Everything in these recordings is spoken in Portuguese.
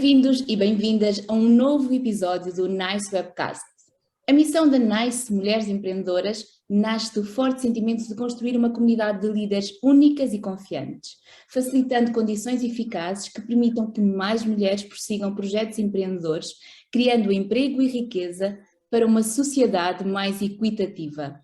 Bem-vindos e bem-vindas a um novo episódio do NICE Webcast. A missão da NICE Mulheres Empreendedoras nasce do forte sentimento de construir uma comunidade de líderes únicas e confiantes, facilitando condições eficazes que permitam que mais mulheres prossigam projetos empreendedores, criando emprego e riqueza para uma sociedade mais equitativa.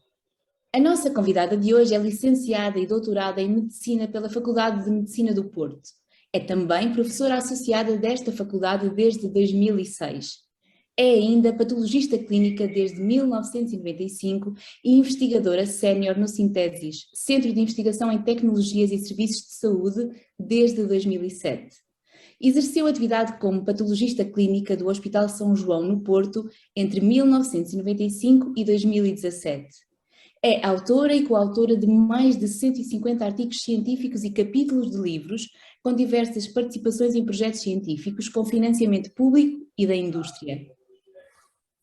A nossa convidada de hoje é licenciada e doutorada em Medicina pela Faculdade de Medicina do Porto. É também professora associada desta faculdade desde 2006. É ainda patologista clínica desde 1995 e investigadora sénior no Sintesis, Centro de Investigação em Tecnologias e Serviços de Saúde, desde 2007. Exerceu atividade como patologista clínica do Hospital São João, no Porto, entre 1995 e 2017. É autora e coautora de mais de 150 artigos científicos e capítulos de livros, com diversas participações em projetos científicos com financiamento público e da indústria.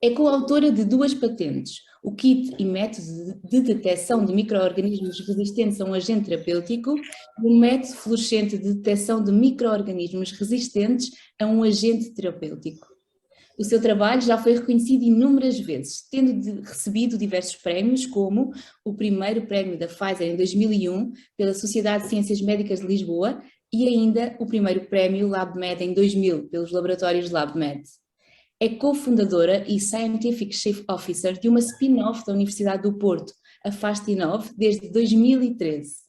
É coautora de 2 patentes, o kit e método de detecção de micro-organismos resistentes a um agente terapêutico e o método fluorescente de detecção de micro-organismos resistentes a um agente terapêutico. O seu trabalho já foi reconhecido inúmeras vezes, tendo recebido diversos prémios, como o primeiro prémio da Pfizer em 2001 pela Sociedade de Ciências Médicas de Lisboa e ainda o primeiro prémio LabMed em 2000 pelos laboratórios LabMed. É cofundadora e Scientific Chief Officer de uma spin-off da Universidade do Porto, a FASTINOV, desde 2013.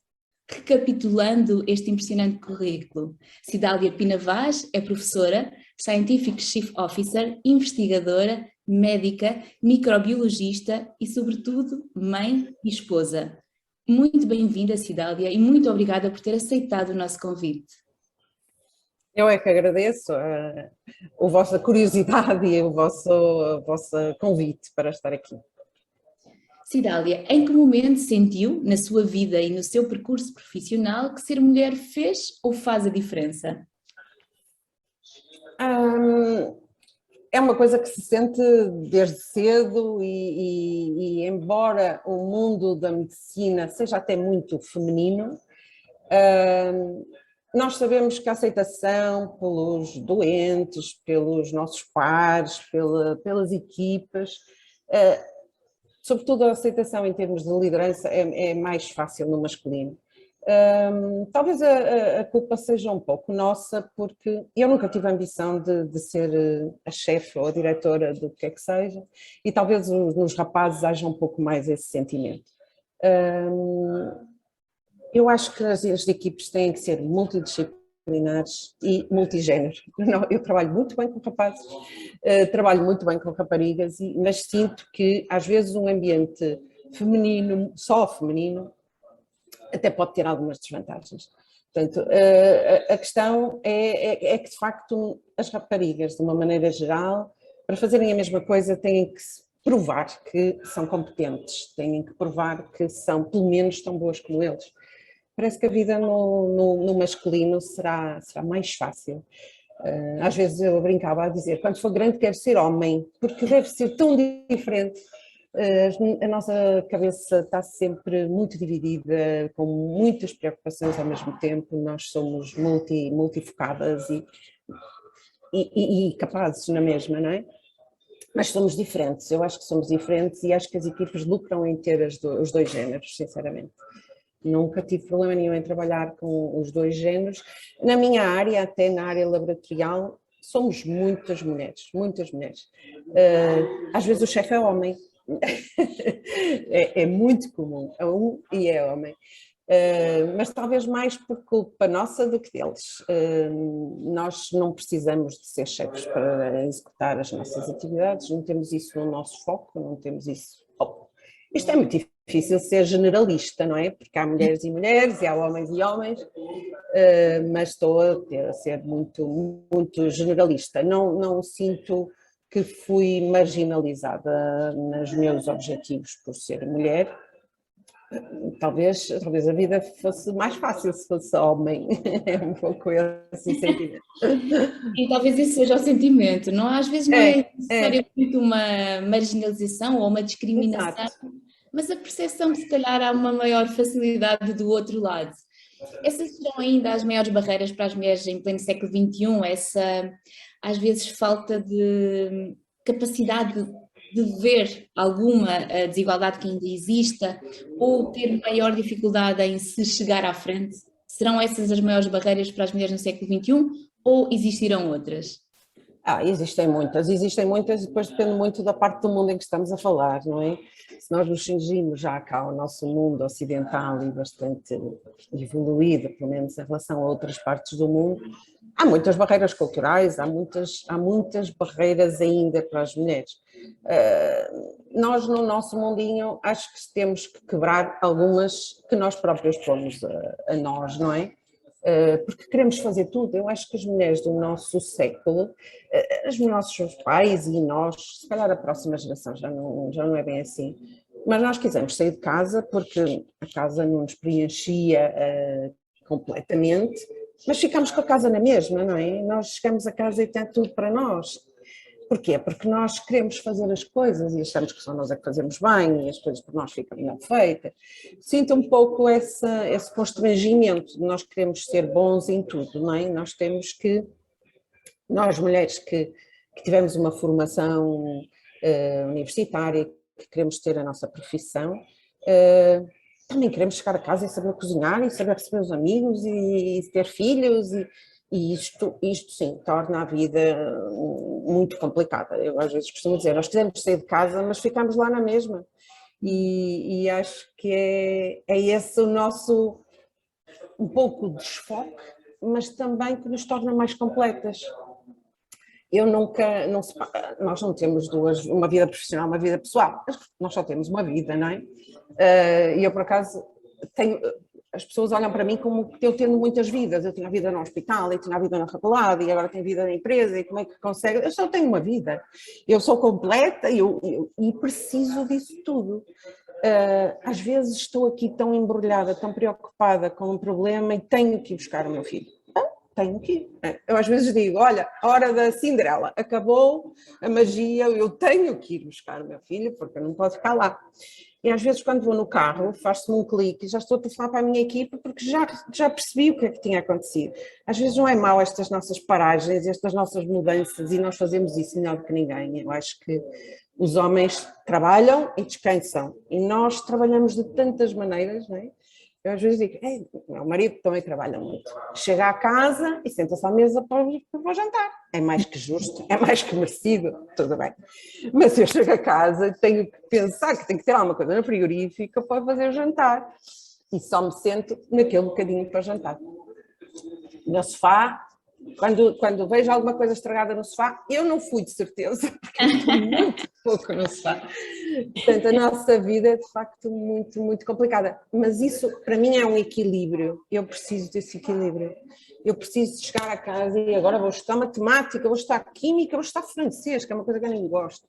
Recapitulando este impressionante currículo, Cidália Pina Vaz é professora, Scientific Chief Officer, investigadora, médica, microbiologista e, sobretudo, mãe e esposa. Muito bem-vinda, Cidália, e muito obrigada por ter aceitado o nosso convite. Eu é que agradeço a vossa curiosidade e o vosso convite para estar aqui. Cidália, em que momento sentiu, na sua vida e no seu percurso profissional, que ser mulher fez ou faz a diferença? É uma coisa que se sente desde cedo e embora o mundo da medicina seja até muito feminino, nós sabemos que a aceitação pelos doentes, pelos nossos pares, pelas equipas, sobretudo a aceitação em termos de liderança é mais fácil no masculino. Talvez a culpa seja um pouco nossa, porque eu nunca tive a ambição de ser a chefe ou a diretora do que é que seja, e talvez nos rapazes haja um pouco mais esse sentimento. Eu acho que as equipes têm que ser multidisciplinares e multigénero. Eu trabalho muito bem com rapazes, trabalho muito bem com raparigas, mas sinto que às vezes um ambiente feminino, só feminino, até pode ter algumas desvantagens. Portanto, a questão é que de facto as raparigas, de uma maneira geral, para fazerem a mesma coisa têm que provar que são competentes, têm que provar que são pelo menos tão boas como eles. Parece que a vida no masculino será mais fácil. Às vezes eu brincava a dizer, quando for grande quero ser homem, porque deve ser tão diferente. A nossa cabeça está sempre muito dividida, com muitas preocupações ao mesmo tempo, nós somos multifocadas e capazes na mesma, não é? Mas somos diferentes, eu acho que somos diferentes e acho que as equipas lucram em ter os 2 géneros, sinceramente. Nunca tive problema nenhum em trabalhar com os 2 géneros. Na minha área, até na área laboratorial, somos muitas mulheres, muitas mulheres. Às vezes o chefe é homem. É muito comum, é e é homem, mas talvez mais por culpa nossa do que deles. Nós não precisamos de ser chefes para executar as nossas atividades, não temos isso no nosso foco, não temos isso. Isto é muito difícil ser generalista, não é? Porque há mulheres e mulheres e há homens e homens, mas estou a ser muito, muito generalista. Não sinto que fui marginalizada nos meus objetivos por ser mulher. Talvez a vida fosse mais fácil se fosse homem, é um pouco esse sentimento. E talvez esse seja o sentimento, não? Às vezes não é necessariamente uma marginalização ou uma discriminação, Exato. mas a percepção que se calhar há uma maior facilidade do outro lado. Essas serão ainda as maiores barreiras para as mulheres em pleno século XXI, essa às vezes falta de capacidade de ver alguma desigualdade que ainda exista ou ter maior dificuldade em se chegar à frente? Serão essas as maiores barreiras para as mulheres no século XXI ou existirão outras? Existem muitas e depois depende muito da parte do mundo em que estamos a falar, não é? Se nós nos cingimos já cá ao nosso mundo ocidental e bastante evoluído, pelo menos em relação a outras partes do mundo, há muitas barreiras culturais, há muitas barreiras ainda para as mulheres. Nós no nosso mundinho acho que temos que quebrar algumas que nós próprios pomos a nós, não é? Porque queremos fazer tudo. Eu acho que as mulheres do nosso século, os nossos pais e nós, se calhar a próxima geração já não é bem assim, mas nós quisemos sair de casa porque a casa não nos preenchia completamente, mas ficamos com a casa na mesma, não é? Nós chegamos a casa e tem tudo para nós. Porquê? Porque nós queremos fazer as coisas e achamos que só nós é que fazemos bem e as coisas por nós ficam melhor feitas. Sinto um pouco esse constrangimento de nós queremos ser bons em tudo, não é? Nós mulheres que tivemos uma formação universitária, que queremos ter a nossa profissão, também queremos chegar a casa e saber cozinhar e saber receber os amigos e ter filhos e isto sim torna a vida muito complicada. Eu às vezes costumo dizer, nós queremos sair de casa, mas ficamos lá na mesma. E acho que é esse o nosso um pouco de desfoque, mas também que nos torna mais completas. Nós não temos uma vida profissional, uma vida pessoal, nós só temos uma vida, não é? E eu por acaso as pessoas olham para mim como eu tendo muitas vidas, eu tinha a vida no hospital, eu tinha a vida na faculdade e agora tenho a vida na empresa e como é que consegue? Eu só tenho uma vida, eu sou completa e preciso disso tudo. Às vezes estou aqui tão embrulhada, tão preocupada com um problema e tenho que ir buscar o meu filho. Tenho que ir. Eu às vezes digo, olha, a hora da Cinderela, acabou a magia, eu tenho que ir buscar o meu filho porque eu não posso ficar lá. E às vezes quando vou no carro, faço-me um clique e já estou a telefonar para a minha equipa porque já percebi o que é que tinha acontecido. Às vezes não é mau estas nossas paragens, estas nossas mudanças e nós fazemos isso melhor do que ninguém. Eu acho que os homens trabalham e descansam e nós trabalhamos de tantas maneiras, não é? Eu às vezes digo, meu marido também trabalha muito. Chega à casa e senta-se à mesa para o jantar. É mais que justo, é mais que merecido, tudo bem. Mas eu chego a casa e tenho que pensar que tenho que ter alguma coisa no frigorífico para fazer o jantar. E só me sento naquele bocadinho para o jantar. No sofá, quando vejo alguma coisa estragada no sofá, eu não fui de certeza, porque eu estou muito pouco no sofá. Portanto, a nossa vida é de facto muito, muito complicada. Mas isso, para mim, é um equilíbrio. Eu preciso desse equilíbrio. Eu preciso de chegar a casa e agora vou estudar matemática, vou estudar química, vou estudar francês, que é uma coisa que eu nem gosto.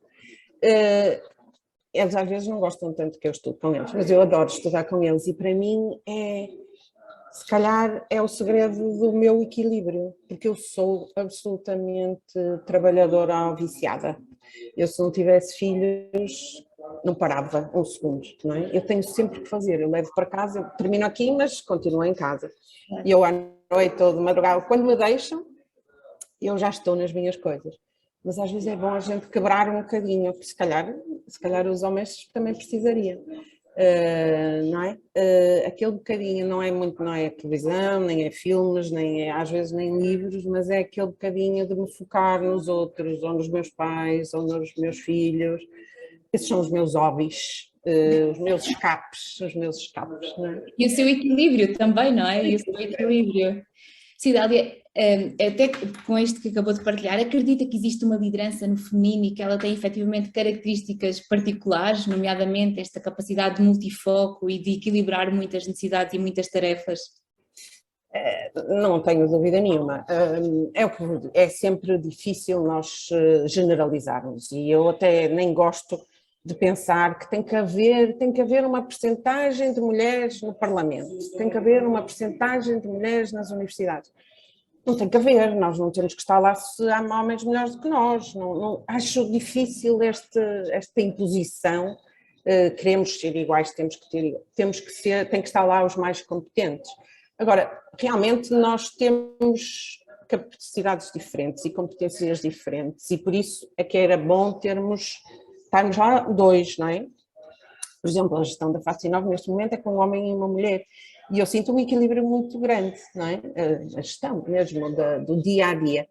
Eles às vezes não gostam tanto que eu estudo com eles, mas eu adoro estudar com eles e para mim se calhar é o segredo do meu equilíbrio, porque eu sou absolutamente trabalhadora ou viciada. Eu se não tivesse filhos não parava um segundo, não é? Eu tenho sempre que fazer, eu levo para casa, eu termino aqui, mas continuo em casa. E eu à noite ou de madrugada, quando me deixam, eu já estou nas minhas coisas. Mas às vezes é bom a gente quebrar um bocadinho, porque se calhar os homens também precisariam. Não é? Aquele bocadinho não é televisão, nem é filmes, nem é, às vezes nem livros, mas é aquele bocadinho de me focar nos outros, ou nos meus pais, ou nos meus filhos. Esses são os meus hobbies, os meus escapes, não é? E o seu equilíbrio também, não é? E o seu equilíbrio. Cidália, até com isto que acabou de partilhar, acredita que existe uma liderança no feminino e que ela tem efetivamente características particulares, nomeadamente esta capacidade de multifoco e de equilibrar muitas necessidades e muitas tarefas? Não tenho dúvida nenhuma. É sempre difícil nós generalizarmos e eu até nem gosto de pensar que tem que haver uma percentagem de mulheres no Parlamento, tem que haver uma percentagem de mulheres nas universidades. Não tem que haver, nós não temos que estar lá se há homens melhores do que nós. Não, acho difícil esta imposição. Queremos ser iguais, tem que estar lá os mais competentes. Agora, realmente nós temos capacidades diferentes e competências diferentes, e por isso é que era bom estarmos já dois, não é? Por exemplo, a gestão da Face Nova neste momento é com um homem e uma mulher, e eu sinto um equilíbrio muito grande, não é? A gestão mesmo do dia a dia.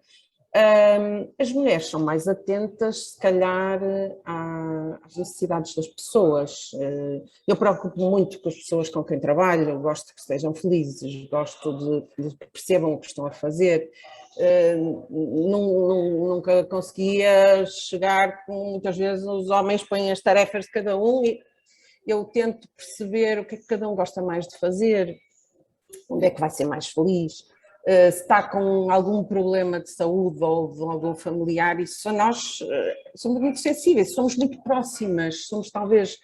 As mulheres são mais atentas, se calhar, às necessidades das pessoas. Eu preocupo-me muito com as pessoas com quem trabalho, gosto que sejam felizes, gosto de que percebam o que estão a fazer. Nunca conseguia chegar com, muitas vezes, os homens põem as tarefas de cada um e eu tento perceber o que é que cada um gosta mais de fazer, onde é que vai ser mais feliz. Se está com algum problema de saúde ou de algum familiar, isso nós somos muito sensíveis, somos muito próximas, somos talvez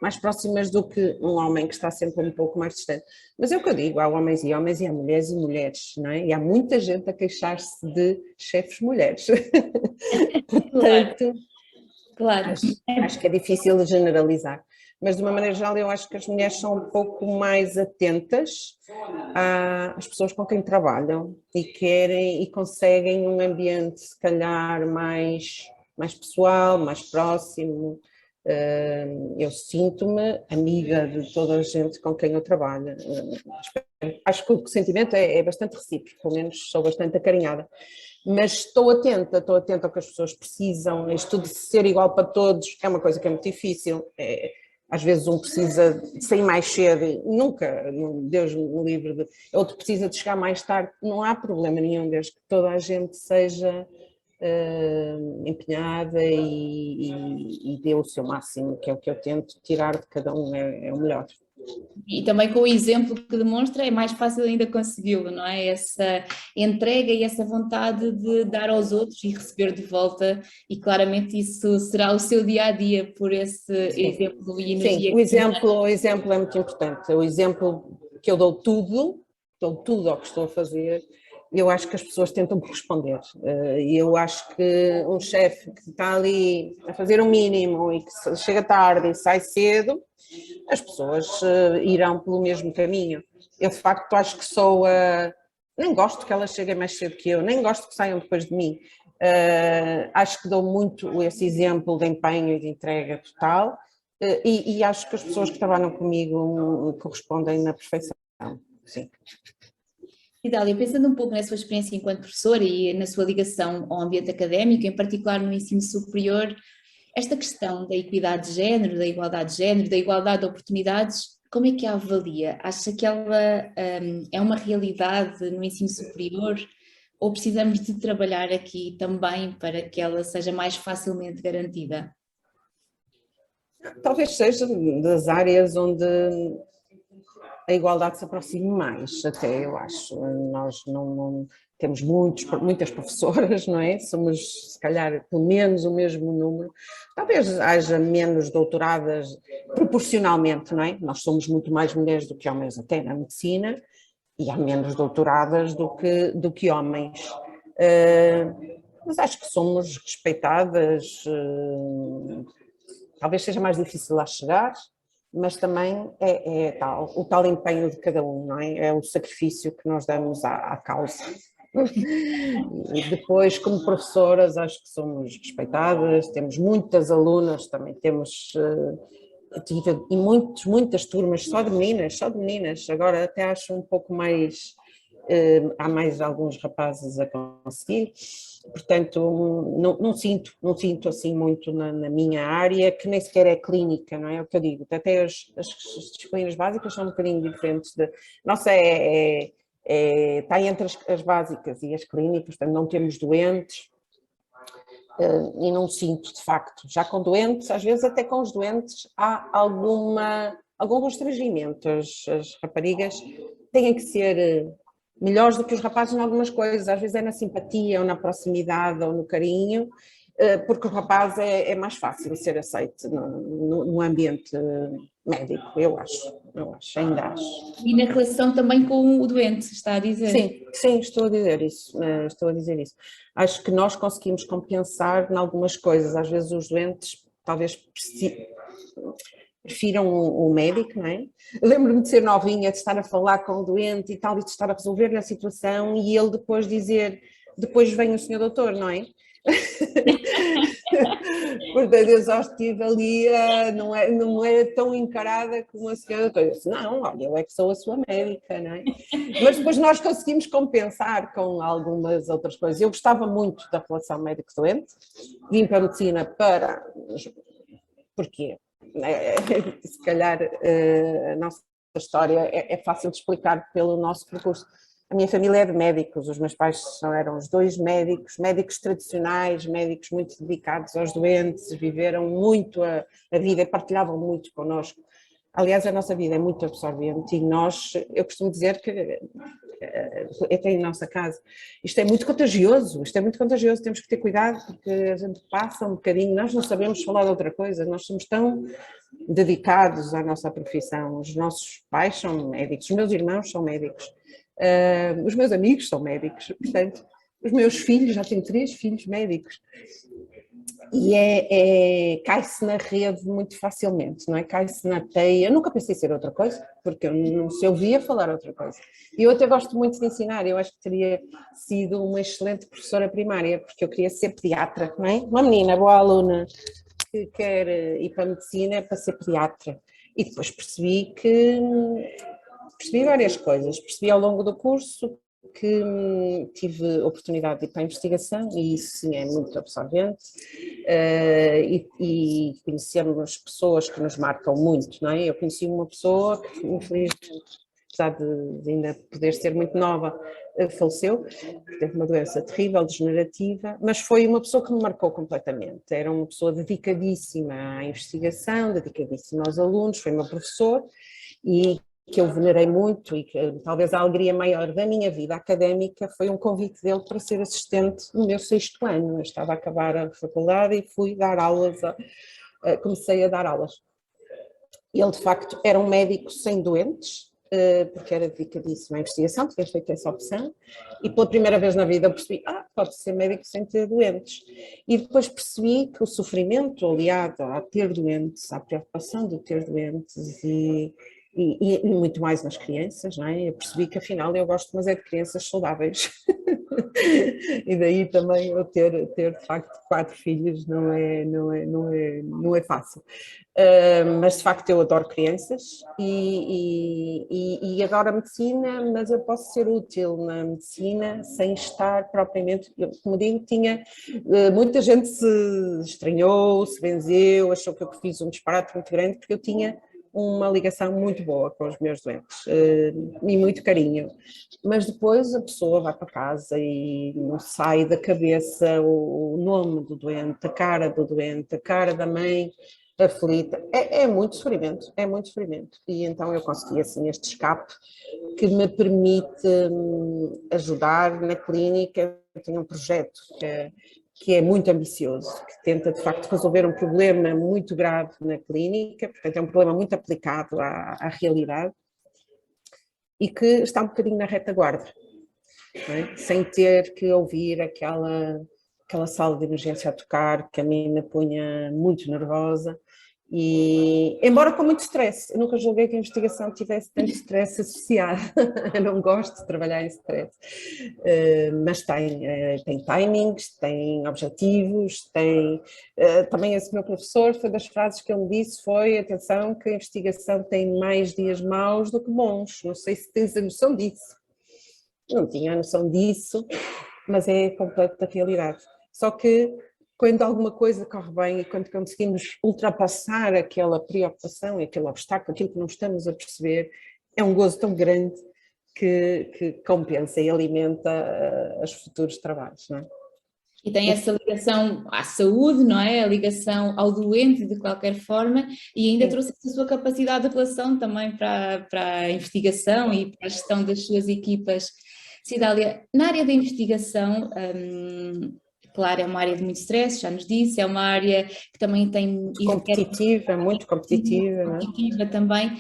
mais próximas do que um homem que está sempre um pouco mais distante. Mas é o que eu digo, há homens e homens e há mulheres e mulheres, não é? E há muita gente a queixar-se de chefes mulheres. Portanto, Claro. acho que é difícil de generalizar. Mas de uma maneira geral eu acho que as mulheres são um pouco mais atentas às pessoas com quem trabalham e querem e conseguem um ambiente se calhar mais pessoal, mais próximo. Eu sinto-me amiga de toda a gente com quem eu trabalho. Acho que o sentimento é bastante recíproco, pelo menos sou bastante acarinhada. Mas estou atenta ao que as pessoas precisam. Isto de ser igual para todos é uma coisa que é muito difícil. Às vezes um precisa de sair mais cedo, nunca, Deus me livre, outro precisa de chegar mais tarde, não há problema nenhum, desde que toda a gente seja empenhada e dê o seu máximo, que é o que eu tento tirar de cada um, é o melhor. E também com o exemplo que demonstra é mais fácil ainda consegui-lo, não é? Essa entrega e essa vontade de dar aos outros e receber de volta, e claramente isso será o seu dia-a-dia por esse exemplo e energia. Sim, o exemplo é muito importante, o exemplo que eu dou tudo ao que estou a fazer. Eu acho que as pessoas tentam corresponder, e eu acho que um chefe que está ali a fazer o mínimo e que chega tarde e sai cedo, as pessoas irão pelo mesmo caminho. Eu de facto acho que nem gosto que elas cheguem mais cedo que eu, nem gosto que saiam depois de mim. Acho que dou muito esse exemplo de empenho e de entrega total, e acho que as pessoas que trabalham comigo correspondem na perfeição, sim. Idália, pensando um pouco na sua experiência enquanto professora e na sua ligação ao ambiente académico, em particular no ensino superior, esta questão da equidade de género, da igualdade de género, da igualdade de oportunidades, como é que a avalia? Acha que ela é uma realidade no ensino superior ou precisamos de trabalhar aqui também para que ela seja mais facilmente garantida? Talvez seja das áreas onde a igualdade se aproxime mais, até eu acho. Nós não temos muitas professoras, não é? Somos, se calhar, pelo menos o mesmo número. Talvez haja menos doutoradas proporcionalmente, não é? Nós somos muito mais mulheres do que homens até na medicina e há menos doutoradas do que homens. Mas acho que somos respeitadas. Talvez seja mais difícil lá chegar, mas também é o tal empenho de cada um, não é? É o sacrifício que nós damos à causa. E depois, como professoras, acho que somos respeitadas, temos muitas alunas, também temos e muitas turmas só de meninas, agora até acho um pouco mais, há mais alguns rapazes a conseguir. Portanto, não sinto assim muito na minha área, que nem sequer é clínica, não é o que eu digo, até as disciplinas básicas são um bocadinho diferentes. Nossa, está entre as básicas e as clínicas, portanto não temos doentes, e não sinto de facto, já com doentes, às vezes até com os doentes há algum constrangimento, as raparigas têm que ser melhores do que os rapazes em algumas coisas, às vezes é na simpatia ou na proximidade ou no carinho, porque o rapaz é mais fácil ser aceito no ambiente médico, eu acho, ainda acho. E na relação também com o doente, está a dizer? Sim, estou a dizer isso, Acho que nós conseguimos compensar em algumas coisas, às vezes os doentes talvez prefiram o médico, não é? Lembro-me de ser novinha, de estar a falar com o doente e tal, e de estar a resolver a situação e ele depois dizer: depois vem o senhor doutor, não é? Portanto, eu só estive ali, não é tão encarada como a senhora doutora. Eu disse, não, olha, eu é que sou a sua médica, não é? Mas depois nós conseguimos compensar com algumas outras coisas. Eu gostava muito da relação médico-doente, vim para a medicina para... Porquê? Se calhar a nossa história é fácil de explicar pelo nosso percurso. A minha família é de médicos, os meus pais eram os dois médicos, médicos tradicionais, médicos muito dedicados aos doentes, viveram muito a vida e partilhavam muito connosco. Aliás, a nossa vida é muito absorvente e eu costumo dizer que, até em nossa casa, isto é muito contagioso, temos que ter cuidado porque a gente passa um bocadinho, nós não sabemos falar de outra coisa, nós somos tão dedicados à nossa profissão, os nossos pais são médicos, os meus irmãos são médicos, os meus amigos são médicos, portanto, os meus filhos, já tenho 3 filhos médicos, e cai-se na rede muito facilmente, não é? Cai-se na teia. Eu nunca pensei ser outra coisa, porque eu não se ouvia falar outra coisa. E eu até gosto muito de ensinar, eu acho que teria sido uma excelente professora primária, porque eu queria ser pediatra, não é? Uma menina, boa aluna, que quer ir para a medicina para ser pediatra. E depois percebi várias coisas. Percebi ao longo do curso que tive oportunidade de ir para a investigação e isso sim é muito absorvente e conhecemos pessoas que nos marcam muito, não é? Eu conheci uma pessoa que infelizmente, apesar de ainda poder ser muito nova, faleceu, teve uma doença terrível, degenerativa, mas foi uma pessoa que me marcou completamente, era uma pessoa dedicadíssima à investigação, dedicadíssima aos alunos, foi meu professor e que eu venerei muito e que talvez a alegria maior da minha vida académica foi um convite dele para ser assistente no meu 6º ano. Eu estava a acabar a faculdade e fui dar aulas, comecei a dar aulas. Ele de facto era um médico sem doentes, porque era dedicadíssimo à investigação, tinha feito essa opção, e pela primeira vez na vida eu percebi, pode ser médico sem ter doentes. E depois percebi que o sofrimento aliado a ter doentes, à preocupação de ter doentes e muito mais nas crianças, não é? Eu percebi que afinal eu gosto mas é de crianças saudáveis. E daí também eu ter de facto 4 filhos não é fácil. Mas de facto eu adoro crianças e adoro a medicina, mas eu posso ser útil na medicina sem estar propriamente, como digo, muita gente se estranhou, se benzeu, achou que eu fiz um disparate muito grande porque eu tinha uma ligação muito boa com os meus doentes e muito carinho, mas depois a pessoa vai para casa e não sai da cabeça o nome do doente, a cara do doente, a cara da mãe aflita, é muito sofrimento, e então eu consegui assim este escape que me permite ajudar na clínica. Eu tenho um projeto que é muito ambicioso, que tenta de facto resolver um problema muito grave na clínica, portanto é um problema muito aplicado à realidade e que está um bocadinho na retaguarda, não é? Sem ter que ouvir aquela sala de emergência a tocar, que a mim me punha muito nervosa, e embora com muito stress, eu nunca julguei que a investigação tivesse tanto stress associado, eu não gosto de trabalhar em stress, mas tem timings, tem objetivos, também esse meu professor, foi das frases que ele me disse foi, atenção que a investigação tem mais dias maus do que bons, não sei se tens a noção disso. Não tinha a noção disso, mas é completa realidade. Só que quando alguma coisa corre bem e quando conseguimos ultrapassar aquela preocupação e aquele obstáculo, aquilo que não estamos a perceber, é um gozo tão grande que compensa e alimenta os futuros trabalhos, não é? E tem essa ligação à saúde, não é? A ligação ao doente de qualquer forma, e ainda trouxe a sua capacidade de relação também para a investigação e para a gestão das suas equipas. Cidália, na área da investigação, claro, é uma área de muito stress, já nos disse, é uma área que também tem... Competitiva, muito competitiva. Competitiva também.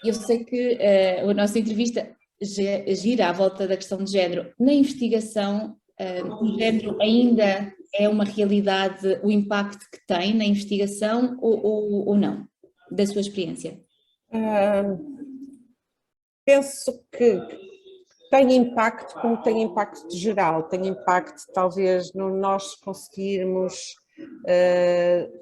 Eu sei que a nossa entrevista gira à volta da questão de género. Na investigação, o género ainda é uma realidade, o impacto que tem na investigação ou não, da sua experiência? Penso que tem impacto, como tem impacto geral, tem impacto talvez no nós conseguirmos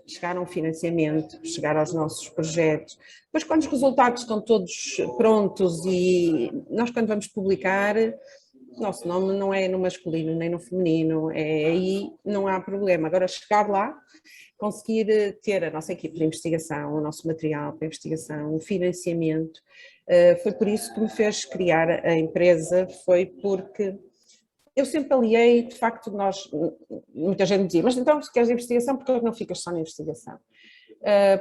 chegar a um financiamento, chegar aos nossos projetos. Depois, quando os resultados estão todos prontos e nós, quando vamos publicar, o nosso nome não é no masculino nem no feminino, aí não há problema. Agora, chegar lá, conseguir ter a nossa equipe de investigação, o nosso material para investigação, o financiamento, foi por isso que me fez criar a empresa, foi porque eu sempre aliei, de facto, muita gente dizia, mas então se queres investigação, porque não ficas só na investigação?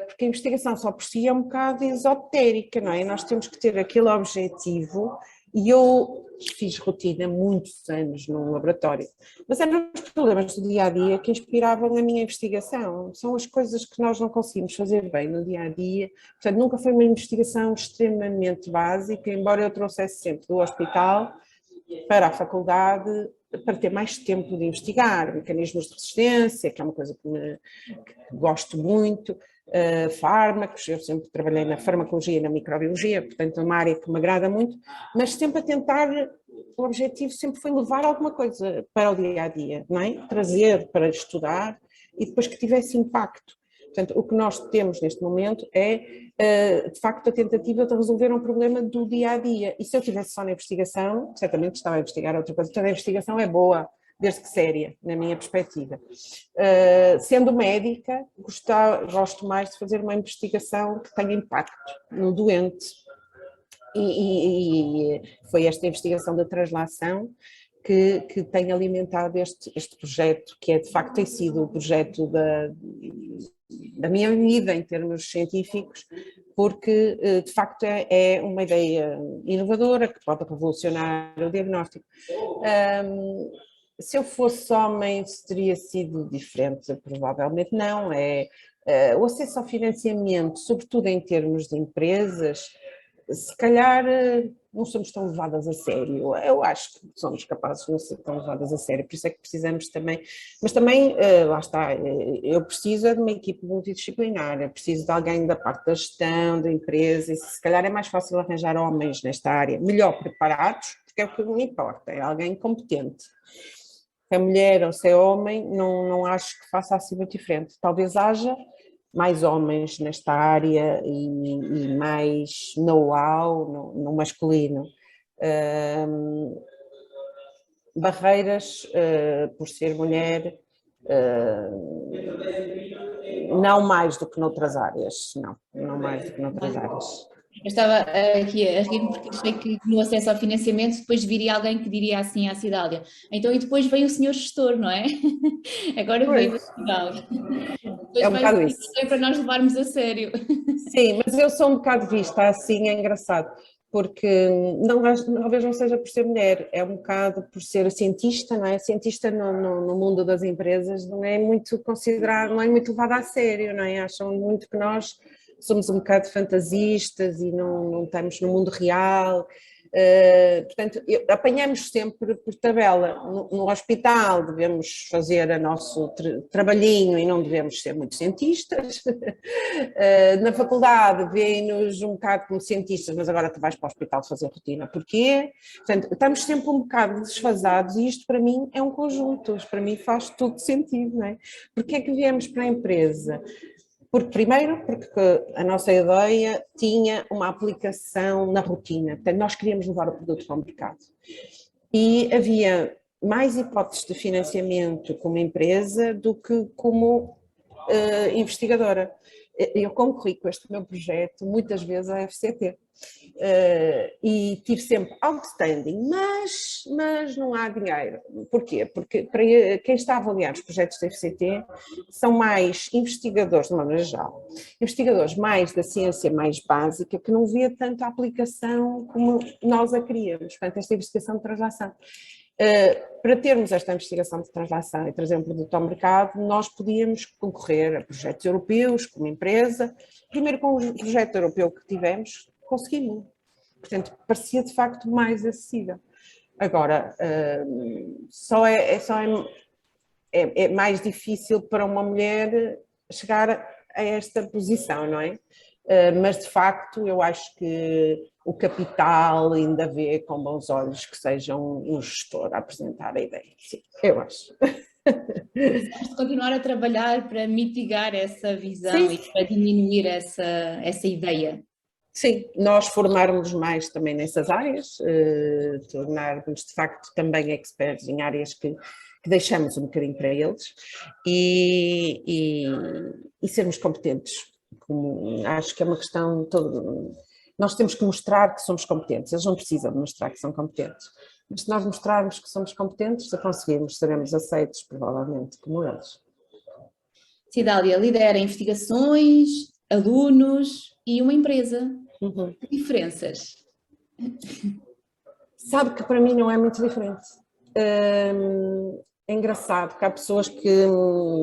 Porque a investigação só por si é um bocado esotérica, não é? Nós temos que ter aquele objetivo, e eu fiz rotina muitos anos no laboratório, mas eram os problemas do dia-a-dia que inspiravam a minha investigação, são as coisas que nós não conseguimos fazer bem no dia-a-dia, portanto nunca foi uma investigação extremamente básica, embora eu trouxesse sempre do hospital para a faculdade, para ter mais tempo de investigar, mecanismos de resistência, que é uma coisa que gosto muito, fármacos, eu sempre trabalhei na farmacologia e na microbiologia, portanto é uma área que me agrada muito, mas sempre a tentar, o objetivo sempre foi levar alguma coisa para o dia-a-dia, não é? Trazer para estudar e depois que tivesse impacto. Portanto, o que nós temos neste momento é, de facto, a tentativa de resolver um problema do dia-a-dia. E se eu estivesse só na investigação, certamente estava a investigar outra coisa. Toda a investigação é boa, desde que séria, na minha perspectiva. Sendo médica, gosto mais de fazer uma investigação que tenha impacto no doente. E foi esta investigação da translação que tem alimentado este projeto, que é, de facto, tem sido o projeto da minha vida em termos científicos, porque de facto é uma ideia inovadora que pode revolucionar o diagnóstico. Se eu fosse homem, teria sido diferente? Provavelmente não. O acesso ao financiamento, sobretudo em termos de empresas, se calhar não somos tão levadas a sério. Eu acho que somos capazes de não ser tão levadas a sério, por isso é que precisamos também, mas também, lá está, eu preciso de uma equipe multidisciplinar, eu preciso de alguém da parte da gestão, da empresa, e se calhar é mais fácil arranjar homens nesta área, melhor preparados, porque é o que me importa, é alguém competente. Se é mulher ou se é homem, não acho que faça assim muito diferente. Talvez haja mais homens nesta área e mais know-how no masculino. Barreiras, por ser mulher, não mais do que noutras áreas, não mais do que noutras áreas. Eu estava aqui a rir porque achei que no acesso ao financiamento depois viria alguém que diria assim à Cidália. Então, e depois veio o senhor gestor, não é? Agora veio a Cidália. Depois É um vai bocado vir isso. alguém para nós levarmos a sério. Sim, mas eu sou um bocado vista assim, é engraçado, porque talvez não seja por ser mulher, é um bocado por ser cientista, não é? Cientista no mundo das empresas não é muito considerado, não é muito levado a sério, não é? Acham muito que nós somos um bocado fantasistas e não estamos no mundo real. Portanto, apanhamos sempre por tabela. No hospital devemos fazer o nosso trabalhinho e não devemos ser muito cientistas. Na faculdade veem-nos um bocado como cientistas, mas agora tu vais para o hospital fazer rotina. Porquê? Portanto, estamos sempre um bocado desfasados e isto para mim é um conjunto, isto para mim faz todo sentido, não é? Porquê é que viemos para a empresa? Porque a nossa ideia tinha uma aplicação na rotina, portanto nós queríamos levar o produto para o mercado. E havia mais hipóteses de financiamento como empresa do que como investigadora. Eu concorri com este meu projeto muitas vezes à FCT e tive sempre outstanding, mas não há dinheiro. Porquê? Porque para quem está a avaliar os projetos da FCT são mais investigadores, de uma maneira geral, investigadores mais da ciência mais básica, que não vê tanta aplicação como nós a queríamos, portanto esta investigação de translação. Para termos esta investigação de translação e trazer um produto ao mercado, nós podíamos concorrer a projetos europeus como empresa. Primeiro, com o projeto europeu que tivemos, conseguimos. Portanto, parecia de facto mais acessível. Agora, é mais difícil para uma mulher chegar a esta posição, não é? mas de facto eu acho que o capital ainda vê com bons olhos que seja um gestor a apresentar a ideia. Sim, eu acho. Precisamos de continuar a trabalhar para mitigar essa visão Sim, e para diminuir essa ideia. sim, nós formarmos mais também nessas áreas, tornarmos de facto também experts em áreas que deixamos um bocadinho para eles e sermos competentes. Acho que é uma questão, nós temos que mostrar que somos competentes, eles não precisam de mostrar que são competentes, mas se nós mostrarmos que somos competentes, se conseguirmos, seremos aceitos provavelmente como eles. Cidália lidera investigações, alunos e uma empresa. Uhum. Que diferenças? Sabe que para mim não é muito diferente. É engraçado que há pessoas que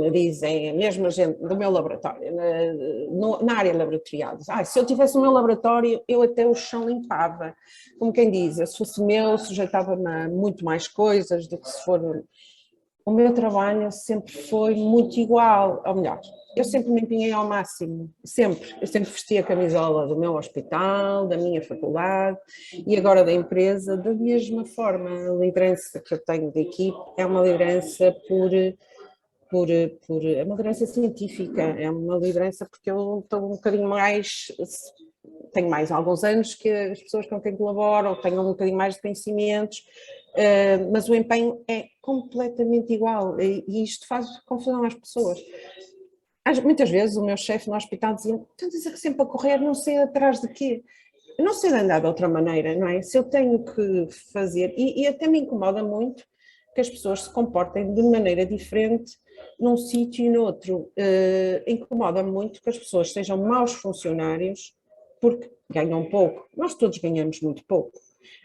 me dizem, mesmo a gente do meu laboratório, na área laboratorial, se eu tivesse o meu laboratório, eu até o chão limpava. Como quem diz, se fosse meu, sujeitava-me a muito mais coisas do que se for. O meu trabalho sempre foi muito igual, ou melhor, eu sempre me empenhei ao máximo, sempre. Eu sempre vesti a camisola do meu hospital, da minha faculdade e agora da empresa, da mesma forma. A liderança que eu tenho de equipe é uma liderança é uma liderança científica, é uma liderança porque eu estou um bocadinho mais, tenho mais alguns anos que as pessoas com quem colaboro, tenho um bocadinho mais de conhecimentos, mas o empenho é completamente igual e isto faz confusão às pessoas. Muitas vezes o meu chefe no hospital dizia, estás sempre a correr, não sei atrás de quê? Eu não sei de andar de outra maneira, não é? Se eu tenho que fazer, e até me incomoda muito que as pessoas se comportem de maneira diferente num sítio e no outro. Incomoda-me muito que as pessoas sejam maus funcionários porque ganham pouco. Nós todos ganhamos muito pouco.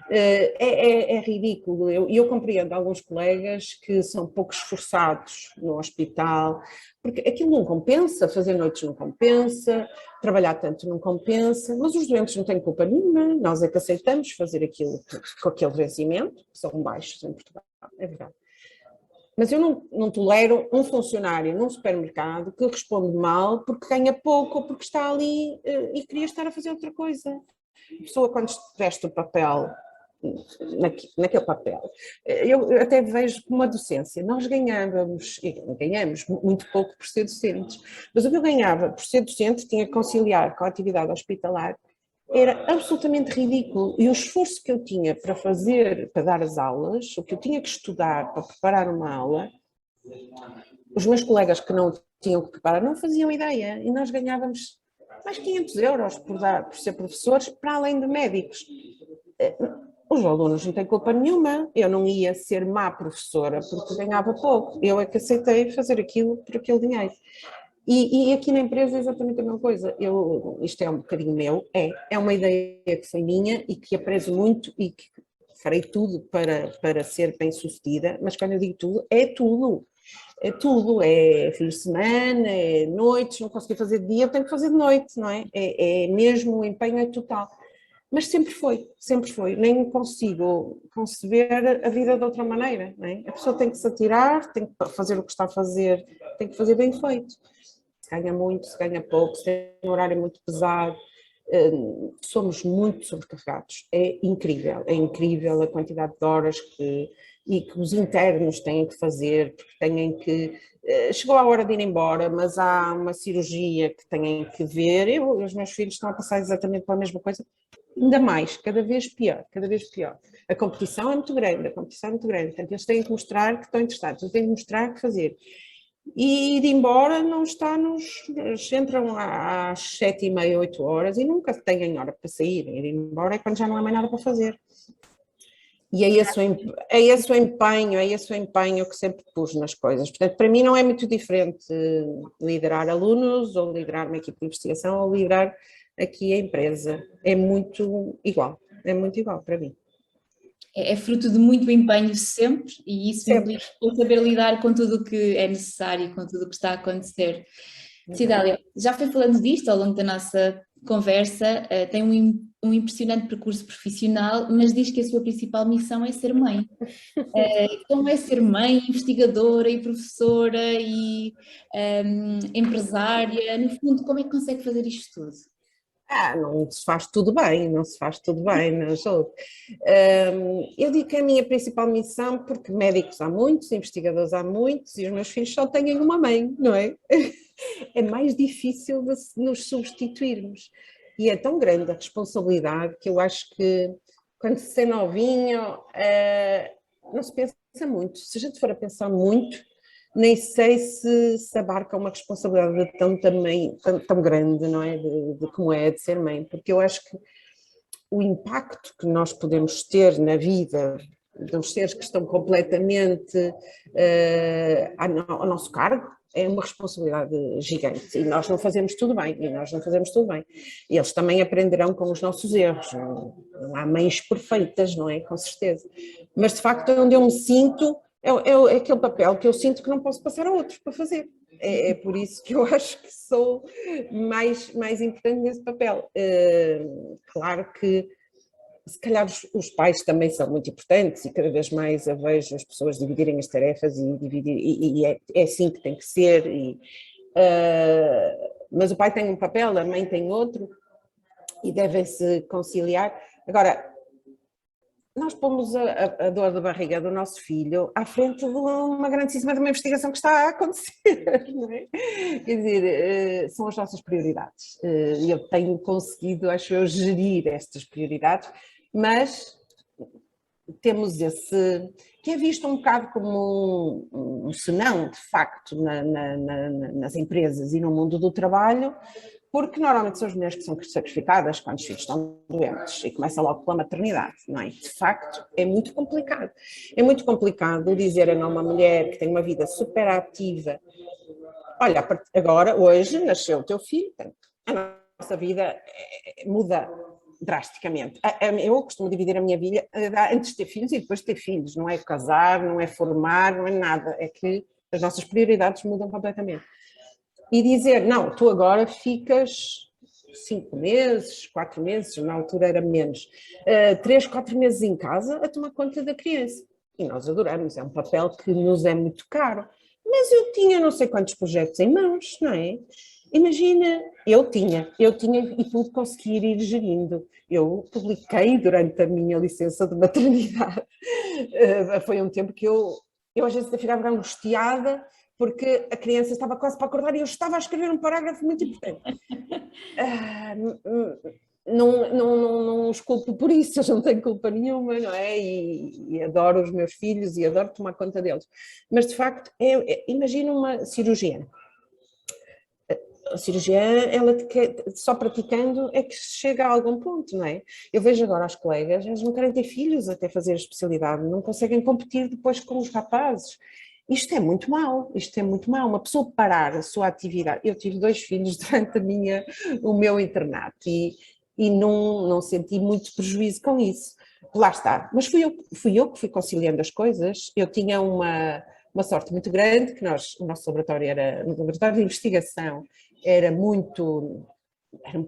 É ridículo. Eu compreendo alguns colegas que são pouco esforçados no hospital, porque aquilo não compensa, fazer noites não compensa, trabalhar tanto não compensa, mas os doentes não têm culpa nenhuma, nós é que aceitamos fazer aquilo com aquele vencimento, que são baixos em Portugal, é verdade. Mas eu não tolero um funcionário num supermercado que responde mal porque ganha pouco ou porque está ali e queria estar a fazer outra coisa. A pessoa quando veste o papel, naquele papel, eu até vejo como uma docência, nós ganhamos muito pouco por ser docentes, mas o que eu ganhava por ser docente tinha que conciliar com a atividade hospitalar, era absolutamente ridículo e o esforço que eu tinha para fazer, para dar as aulas, o que eu tinha que estudar para preparar uma aula, os meus colegas que não tinham que preparar não faziam ideia e nós ganhávamos mais 500 euros por ser professores, para além de médicos. Os alunos não têm culpa nenhuma, eu não ia ser má professora porque ganhava pouco, eu é que aceitei fazer aquilo por aquele dinheiro. E aqui na empresa é exatamente a mesma coisa, isto é um bocadinho meu, é uma ideia que foi minha e que aprezo muito e que farei tudo para ser bem sucedida, mas quando eu digo tudo, é tudo, é fim de semana, é noites, não consegui fazer de dia, eu tenho que fazer de noite, não é? É mesmo, o empenho é total. Mas sempre foi, nem consigo conceber a vida de outra maneira, não é? A pessoa tem que se atirar, tem que fazer o que está a fazer, tem que fazer bem feito. Se ganha muito, se ganha pouco, se tem um horário muito pesado, somos muito sobrecarregados. É incrível a quantidade de horas que os internos têm que fazer, porque têm que... Chegou a hora de ir embora, mas há uma cirurgia que têm que ver, e os meus filhos estão a passar exatamente pela mesma coisa, ainda mais, cada vez pior, cada vez pior. A competição é muito grande, portanto eles têm que mostrar que estão interessados, eles têm que mostrar que fazer. E ir embora não está entram às 7h30, 8 horas e nunca têm hora para sair, ir embora é quando já não há mais nada para fazer. E é esse o empenho que sempre pus nas coisas. Portanto, para mim não é muito diferente liderar alunos, ou liderar uma equipe de investigação, ou liderar aqui a empresa. É muito igual para mim. É fruto de muito empenho sempre e isso Sempre. implica saber lidar com tudo o que é necessário, com tudo o que está a acontecer. Cidália, já foi falando disto ao longo da nossa conversa, tem um impressionante percurso profissional, mas diz que a sua principal missão é ser mãe. Como é ser mãe, investigadora e professora e empresária? No fundo, como é que consegue fazer isto tudo? não se faz tudo bem, não se faz tudo bem, não sou. Eu digo que é a minha principal missão, porque médicos há muitos, investigadores há muitos, e os meus filhos só têm uma mãe, não é? É mais difícil de nos substituirmos. E é tão grande a responsabilidade que eu acho que quando se é novinho, não se pensa muito. Se a gente for a pensar muito, nem sei se abarca uma responsabilidade tão grande, não é? De como é de ser mãe, porque eu acho que o impacto que nós podemos ter na vida dos seres que estão completamente ao nosso cargo é uma responsabilidade gigante e nós não fazemos tudo bem, E eles também aprenderão com os nossos erros, não há mães perfeitas, não é? Com certeza. Mas de facto é onde eu me sinto, é aquele papel que eu sinto que não posso passar a outros para fazer. É por isso que eu acho que sou mais importante nesse papel. Claro que se calhar os pais também são muito importantes e cada vez mais eu vejo as pessoas dividirem as tarefas e é assim que tem que ser. Mas o pai tem um papel, a mãe tem outro e devem-se conciliar. Agora, nós pomos a dor da barriga do nosso filho à frente de uma grandíssima de uma investigação que está a acontecer, não é? Quer dizer, são as nossas prioridades. Eu tenho conseguido, acho eu, gerir estas prioridades, mas temos esse, que é visto um bocado como um senão, de facto, nas empresas e no mundo do trabalho, porque normalmente são as mulheres que são sacrificadas quando os filhos estão doentes e começa logo pela maternidade, não é? De facto, é muito complicado. É muito complicado dizerem a uma mulher que tem uma vida super ativa, olha, agora, hoje, nasceu o teu filho, a nossa vida muda drasticamente. Eu costumo dividir a minha vida antes de ter filhos e depois de ter filhos, não é casar, não é formar, não é nada, é que as nossas prioridades mudam completamente. E dizer, não, tu agora ficas 5 meses, 4 meses, na altura era menos, 3, 4 meses em casa a tomar conta da criança. E nós adoramos, é um papel que nos é muito caro. Mas eu tinha não sei quantos projetos em mãos, não é? Imagina, eu tinha e pude conseguir ir gerindo. Eu publiquei durante a minha licença de maternidade. Foi um tempo que eu às vezes ficava angustiada porque a criança estava quase para acordar e eu estava a escrever um parágrafo muito importante. Não os culpo por isso, eu não tenho culpa nenhuma, não é? E adoro os meus filhos e adoro tomar conta deles. Mas, de facto, imagina uma cirurgiã. A cirurgiã, ela só praticando é que chega a algum ponto, não é? Eu vejo agora as colegas, elas não querem ter filhos até fazer a especialidade, não conseguem competir depois com os rapazes. Isto é muito mau, uma pessoa parar a sua atividade, eu tive 2 filhos durante o meu internato e não senti muito prejuízo com isso, lá está, mas fui eu que fui conciliando as coisas, eu tinha uma sorte muito grande, que o nosso laboratório era, um laboratório de investigação, era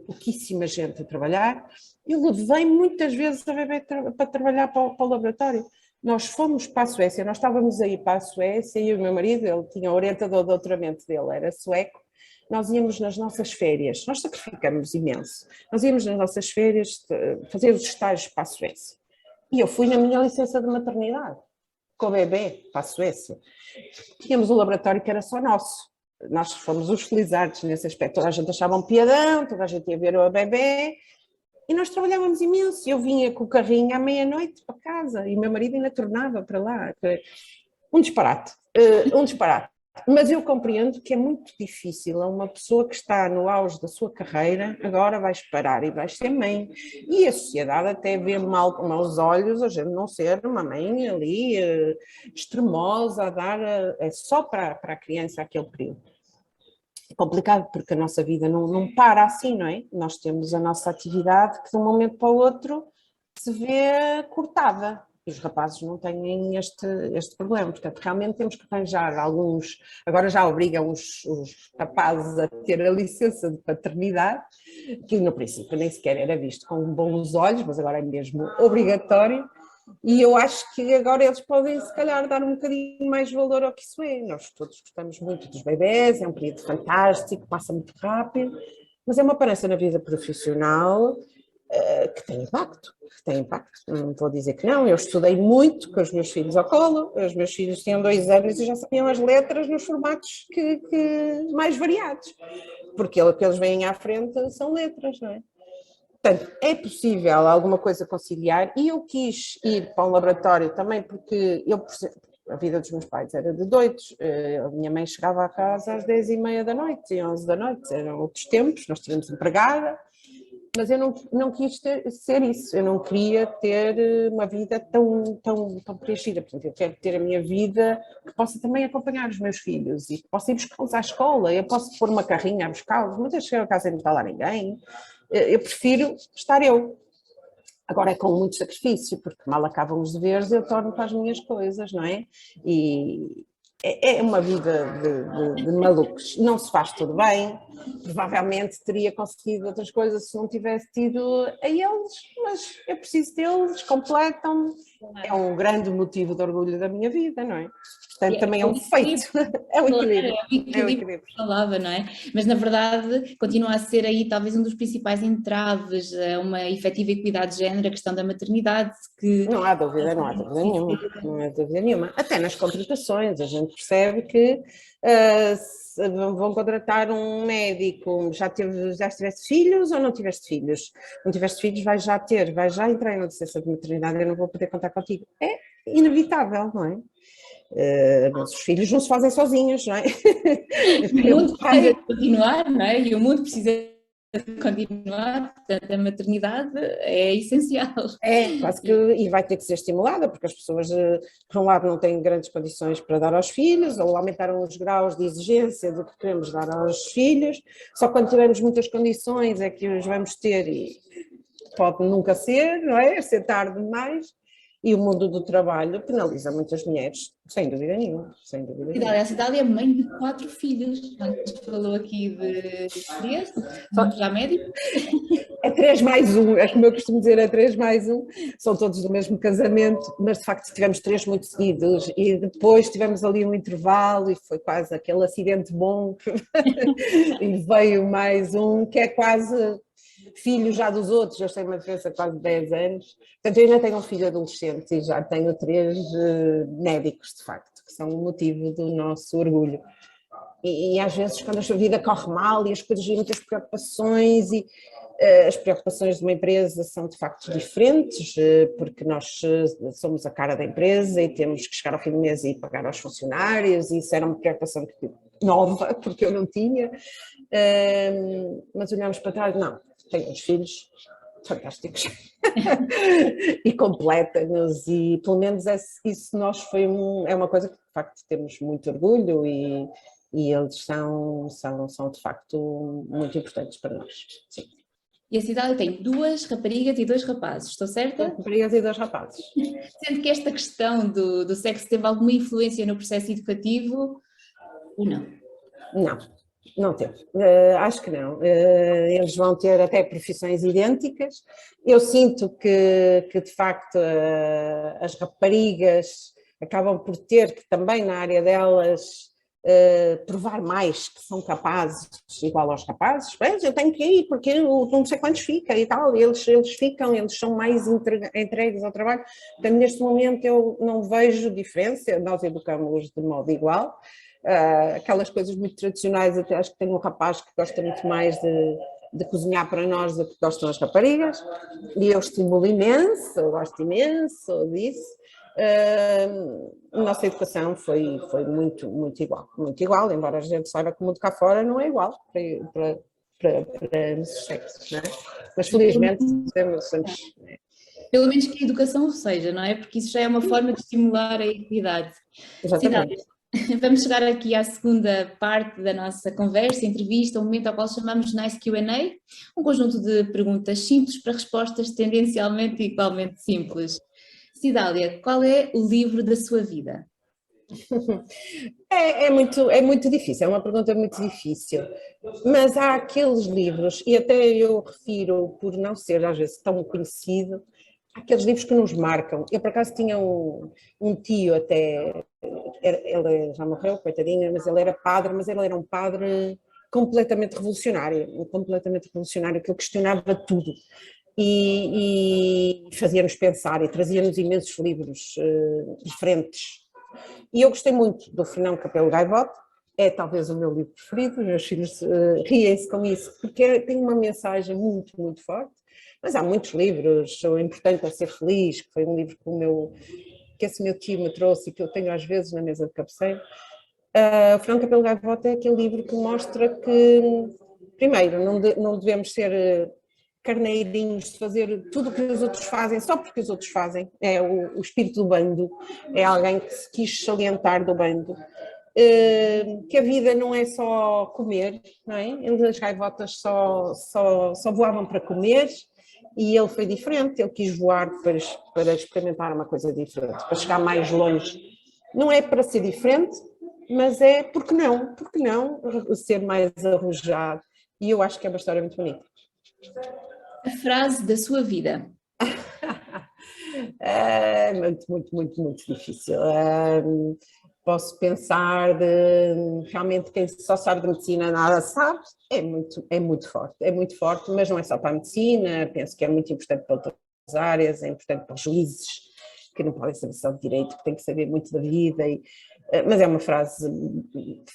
pouquíssima gente a trabalhar, eu levei muitas vezes a bebê para trabalhar para o laboratório. Nós fomos para a Suécia, nós estávamos aí para a Suécia e o meu marido, ele tinha o orientador de doutoramento dele, era sueco, nós íamos nas nossas férias, nós sacrificamos imenso, nós íamos nas nossas férias fazer os estágios para a Suécia. E eu fui na minha licença de maternidade, com o bebê, para a Suécia. Tínhamos um laboratório que era só nosso, nós fomos os felizardos nesse aspecto, toda a gente achava um piadão, toda a gente ia ver o bebê, e nós trabalhávamos imenso, eu vinha com o carrinho à meia-noite para casa e o meu marido ainda tornava para lá. Um disparate. Mas eu compreendo que é muito difícil a uma pessoa que está no auge da sua carreira, agora vais parar e vais ser mãe. E a sociedade até vê mal com maus olhos a gente não ser uma mãe ali extremosa a dar só para a criança aquele período. É complicado porque a nossa vida não para assim, não é? Nós temos a nossa atividade que de um momento para o outro se vê cortada. E os rapazes não têm este problema, portanto realmente temos que arranjar alguns, agora já obrigam os rapazes a ter a licença de paternidade, que no princípio nem sequer era visto com bons olhos, mas agora é mesmo obrigatório. E eu acho que agora eles podem, se calhar, dar um bocadinho mais valor ao que isso é. Nós todos gostamos muito dos bebés, é um período fantástico, passa muito rápido, mas é uma aparência na vida profissional que tem impacto, não vou dizer que não. Eu estudei muito com os meus filhos ao colo, os meus filhos tinham 2 anos e já sabiam as letras nos formatos mais variados, porque o que eles veem à frente são letras, não é? Portanto, é possível alguma coisa conciliar, e eu quis ir para um laboratório também porque a vida dos meus pais era de doidos. A minha mãe chegava a casa às 10h30 da noite e 11 da noite, eram outros tempos, nós tínhamos empregada, mas eu não quis ser isso, eu não queria ter uma vida tão preenchida. Portanto, eu quero ter a minha vida que possa também acompanhar os meus filhos e que possa ir buscá-los à escola. Eu posso pôr uma carrinha a buscá-los, mas eu chego a casa e não está lá ninguém. Eu prefiro estar eu. Agora é com muito sacrifício, porque mal acabam os deveres eu torno para as minhas coisas, não é? E é uma vida de malucos. Não se faz tudo bem, provavelmente teria conseguido outras coisas se não tivesse tido a eles, mas eu preciso deles, completam-me. É um grande motivo de orgulho da minha vida, não é? Portanto, também é um feito, é um equilíbrio. É o equilíbrio que falava, não é? Mas na verdade continua a ser aí talvez um dos principais entraves a uma efetiva equidade de género, a questão da maternidade, que... Não há dúvida nenhuma, não há dúvida nenhuma. Até nas contratações a gente percebe que vão contratar um médico, já tiveste filhos ou não tiveste filhos? Não tiveste filhos, vais já entrar na licença de maternidade, eu não vou poder contar contigo. É inevitável, não é? Mas os filhos não se fazem sozinhos, não é? O mundo precisa de continuar, não é? E o mundo precisa de continuar, portanto a maternidade é essencial. É, quase que, e vai ter que ser estimulada, porque as pessoas, por um lado, não têm grandes condições para dar aos filhos, ou aumentaram os graus de exigência do que queremos dar aos filhos, só quando tivermos muitas condições é que os vamos ter, e pode nunca ser, não é? Ser tarde demais. E o mundo do trabalho penaliza muitas mulheres, sem dúvida nenhuma, sem dúvida nenhuma. A Cidália é mãe de 4 filhos, antes falou aqui de 3, já médico. É 3 mais 1, é como eu costumo dizer, é 3 mais 1, são todos do mesmo casamento, mas de facto tivemos 3 muito seguidos e depois tivemos ali um intervalo e foi quase aquele acidente bom e veio mais um que é quase filho já dos outros. Eu tenho uma diferença de quase 10 anos, portanto eu ainda tenho um filho adolescente e já tenho 3 médicos de facto, que são o motivo do nosso orgulho. E às vezes quando a sua vida corre mal e as coisas têm muitas preocupações e as preocupações de uma empresa são de facto diferentes, porque nós somos a cara da empresa e temos que chegar ao fim do mês e pagar aos funcionários, e isso era uma preocupação nova, porque eu não tinha, mas olhamos para trás, não, tenho uns filhos fantásticos e completa-nos, e pelo menos isso nós é uma coisa que de facto temos muito orgulho e eles são de facto muito importantes para nós, sim. E a Cidália tem 2 raparigas e 2 rapazes, estou certa? 2 raparigas e 2 rapazes. Sendo que esta questão do sexo teve alguma influência no processo educativo ou não? Não teve. Acho que não. Eles vão ter até profissões idênticas. Eu sinto que de facto as raparigas acabam por ter que também na área delas provar mais que são capazes, igual aos rapazes. Mas eu tenho que ir porque eu não sei quantos fica e tal, eles são mais entregues ao trabalho. Portanto, neste momento eu não vejo diferença, nós educamos de modo igual. Aquelas coisas muito tradicionais, até acho que tenho um rapaz que gosta muito mais de cozinhar para nós do que gostam as raparigas, e eu estimulo imenso, eu gosto imenso disso. A nossa educação foi muito igual, embora a gente saiba que o mundo cá fora não é igual para os sexos, não é? Mas felizmente temos... Pelo menos que a educação o seja, não é? Porque isso já é uma forma de estimular a equidade. Exatamente. Vamos chegar aqui à segunda parte da nossa conversa, entrevista, um momento ao qual chamamos Nice Q&A, um conjunto de perguntas simples para respostas tendencialmente e igualmente simples. Cidália, qual é o livro da sua vida? É muito difícil, é uma pergunta muito difícil, mas há aqueles livros, e até eu refiro por não ser às vezes tão conhecido, aqueles livros que nos marcam. Eu por acaso tinha um tio até, ele já morreu, coitadinho, mas ele era padre, mas ele era um padre completamente revolucionário, que ele questionava tudo e fazia-nos pensar e trazia-nos imensos livros diferentes. E eu gostei muito do Fernão Capelo Gaivota, é talvez o meu livro preferido, os meus filhos riem-se com isso, porque tem uma mensagem muito, muito forte, mas há muitos livros, O Importante é Ser Feliz, que foi um livro que esse meu tio me trouxe e que eu tenho às vezes na mesa de cabeceira. O Fernão Capelo Gaivota é aquele livro que mostra que, primeiro, não devemos ser carneirinhos de fazer tudo o que os outros fazem só porque os outros fazem. É o espírito do bando, é alguém que se quis salientar do bando. Que a vida não é só comer, não é? As gaivotas só voavam para comer e ele foi diferente, ele quis voar para experimentar uma coisa diferente, para chegar mais longe. Não é para ser diferente, mas é porque não ser mais arrojado, e eu acho que é uma história muito bonita. A frase da sua vida. É muito difícil. Posso pensar realmente quem só sabe de medicina nada sabe, é muito forte, mas não é só para a medicina, penso que é muito importante para outras áreas, é importante para os juízes, que não podem saber só de direito, que têm que saber muito da vida, mas é uma frase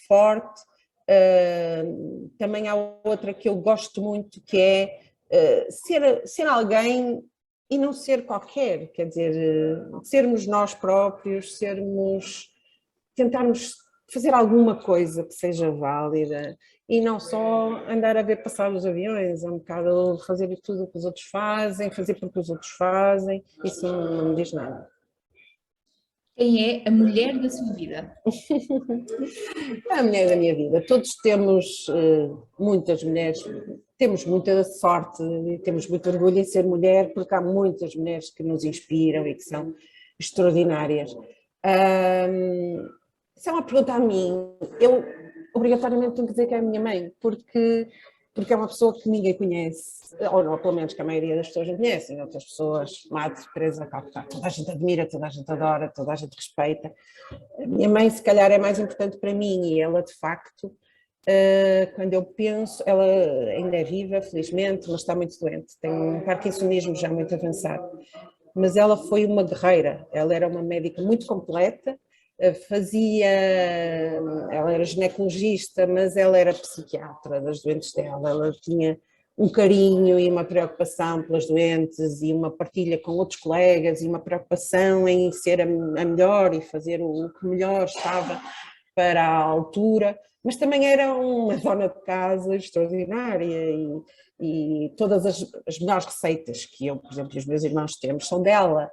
forte. Também há outra que eu gosto muito, que é ser alguém e não ser qualquer, quer dizer, sermos nós próprios, tentarmos fazer alguma coisa que seja válida e não só andar a ver passar os aviões, é um bocado fazer tudo o que os outros fazem, fazer porque os outros fazem, isso não me diz nada. Quem é a mulher da sua vida? A mulher da minha vida. Todos temos muitas mulheres, temos muita sorte e temos muito orgulho em ser mulher, porque há muitas mulheres que nos inspiram e que são extraordinárias. Se é uma pergunta a mim, eu obrigatoriamente tenho que dizer que é a minha mãe, porque é uma pessoa que ninguém conhece, ou não, pelo menos que a maioria das pessoas não conhecem, outras pessoas, Madre Teresa Calcutá, toda a gente admira, toda a gente adora, toda a gente respeita. A minha mãe, se calhar, é mais importante para mim e ela, de facto, quando eu penso, ela ainda é viva, felizmente, mas está muito doente, tem um parkinsonismo já muito avançado, mas ela foi uma guerreira, ela era uma médica muito completa, ela era ginecologista, mas ela era psiquiatra das doentes dela, ela tinha um carinho e uma preocupação pelas doentes e uma partilha com outros colegas e uma preocupação em ser a melhor e fazer o que melhor estava para a altura, mas também era uma dona de casa extraordinária e todas as melhores receitas que eu, por exemplo, e os meus irmãos temos são dela,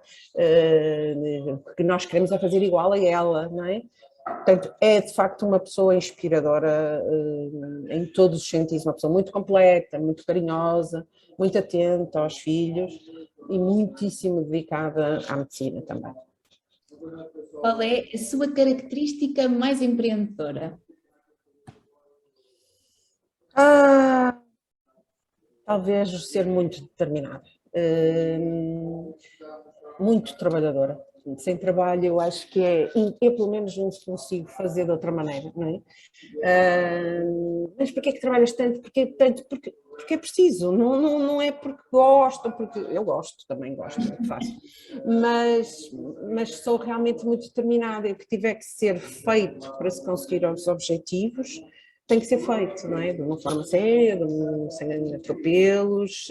que nós queremos é fazer igual a ela, não é? Portanto, é de facto uma pessoa inspiradora em todos os sentidos, uma pessoa muito completa, muito carinhosa, muito atenta aos filhos e muitíssimo dedicada à medicina também. Qual é a sua característica mais empreendedora? Talvez ser muito determinada, muito trabalhadora. Sem trabalho eu acho que eu pelo menos não consigo fazer de outra maneira, não é? Mas porquê é que trabalhas tanto? Porque é preciso, não é porque gosto, porque eu gosto, também gosto, é o que faço, mas sou realmente muito determinada e o que tiver que ser feito para se conseguir os objetivos tem que ser feito, não é? De uma forma séria, sem atropelos.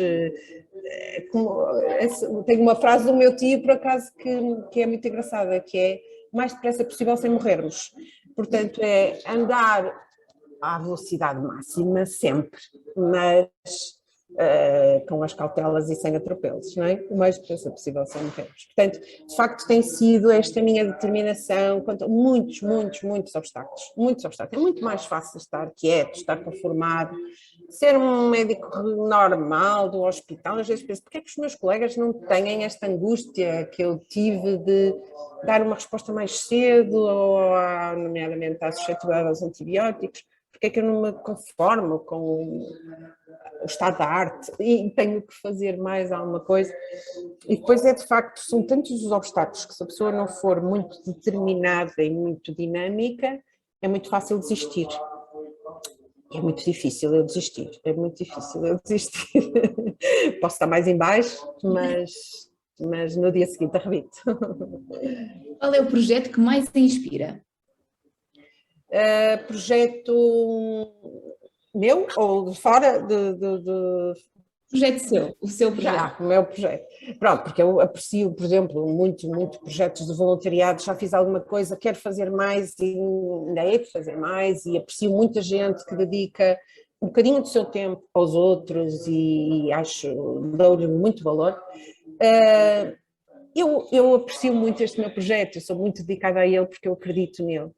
Tenho uma frase do meu tio, por acaso, que é muito engraçada, que é o mais depressa possível sem morrermos. Portanto, é andar à velocidade máxima sempre, mas com as cautelas e sem atropelos, não é? O mais depressa possível sem morrermos. Portanto, de facto tem sido esta minha determinação contra muitos obstáculos, muitos obstáculos. É muito mais fácil estar quieto, estar conformado, ser um médico normal do hospital. Às vezes penso, porque é que os meus colegas não têm esta angústia que eu tive de dar uma resposta mais cedo, ou nomeadamente à suscetibilidade aos antibióticos? Porque é que eu não me conformo com o estado da arte e tenho que fazer mais alguma coisa? E depois de facto, são tantos os obstáculos que se a pessoa não for muito determinada e muito dinâmica, é muito fácil desistir. É muito difícil eu desistir, é muito difícil eu desistir. Posso estar mais em baixo, mas no dia seguinte arrebito. Qual é o projeto que mais te inspira? Projeto meu ou de fora Projeto seu, o seu projeto. o meu projeto. Pronto, porque eu aprecio, por exemplo, muito projetos de voluntariado, já fiz alguma coisa, quero fazer mais e ainda hei de fazer mais e aprecio muita gente que dedica um bocadinho do seu tempo aos outros e acho, dou-lhe muito valor. Eu aprecio muito este meu projeto, eu sou muito dedicada a ele porque eu acredito nele.